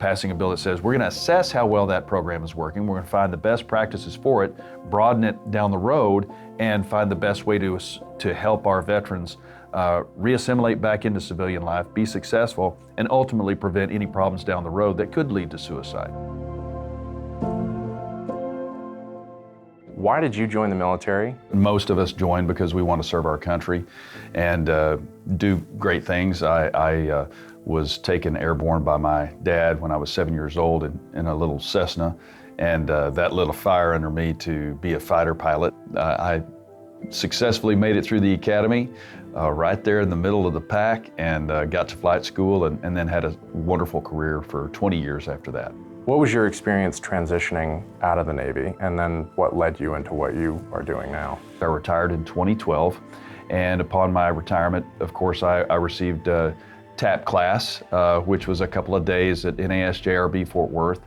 passing a bill that says we're going to assess how well that program is working, we're going to find the best practices for it, broaden it down the road, and find the best way to help our veterans reassimilate back into civilian life, be successful, and ultimately prevent any problems down the road that could lead to suicide. Why did you join the military? Most of us joined because we want to serve our country and do great things. I was taken airborne by my dad when I was 7 years old in a little Cessna, and that lit a fire under me to be a fighter pilot. I successfully made it through the academy right there in the middle of the pack, and got to flight school and then had a wonderful career for 20 years after that. What was your experience transitioning out of the Navy, and then what led you into what you are doing now? I retired in 2012, and upon my retirement, of course, I received TAP class, which was a couple of days at NASJRB Fort Worth.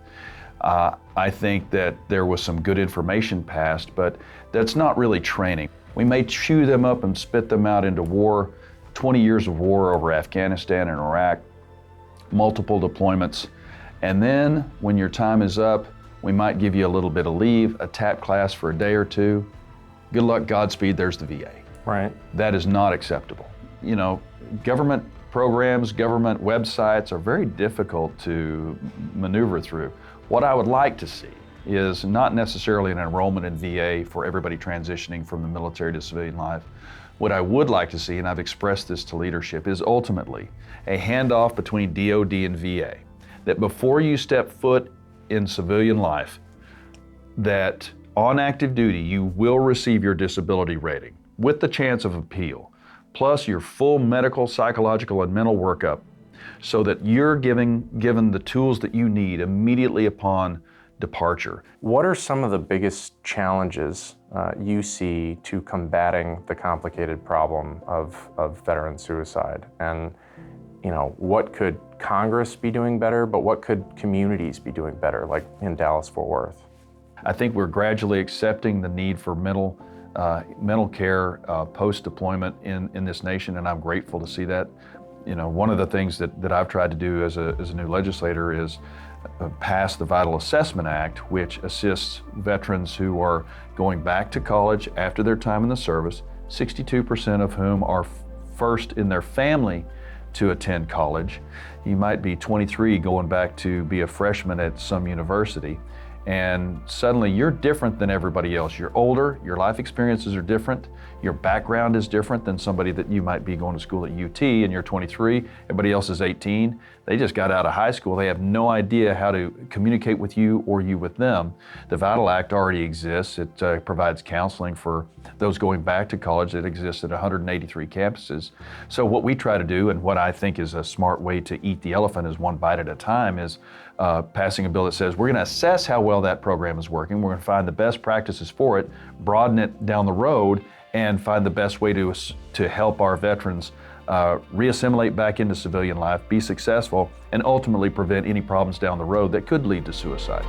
I think that there was some good information passed, but that's not really training. We may chew them up and spit them out into war, 20 years of war over Afghanistan and Iraq, multiple deployments. And then when your time is up, we might give you a little bit of leave, a TAP class for a day or two. Good luck, Godspeed, there's the VA. Right. That is not acceptable. You know, government programs, government websites are very difficult to maneuver through. What I would like to see is not necessarily an enrollment in VA for everybody transitioning from the military to civilian life. What I would like to see, and I've expressed this to leadership, is ultimately a handoff between DOD and VA. That before you step foot in civilian life, that on active duty you will receive your disability rating with the chance of appeal, plus your full medical, psychological, and mental workup, so that you're given the tools that you need immediately upon departure. What are some of the biggest challenges you see to combating the complicated problem of veteran suicide? And you know, what could Congress be doing better, but what could communities be doing better, like in Dallas-Fort Worth? I think we're gradually accepting the need for mental care post-deployment in this nation, and I'm grateful to see that. You know, one of the things that I've tried to do as a new legislator is pass the Vital Assessment Act, which assists veterans who are going back to college after their time in the service, 62% of whom are first in their family to attend college. You might be 23 going back to be a freshman at some university, and suddenly you're different than everybody else. You're older, your life experiences are different, your background is different than somebody that you might be going to school at UT and you're 23, everybody else is 18. They just got out of high school, they have no idea how to communicate with you or you with them. The Vital Act already exists. It provides counseling for those going back to college. It exists at 183 campuses. So what we try to do, and what I think is a smart way to eat the elephant is one bite at a time, is passing a bill that says we're going to assess how well that program is working, we're going to find the best practices for it, broaden it down the road, and find the best way to help our veterans reassimilate back into civilian life, be successful, and ultimately prevent any problems down the road that could lead to suicide.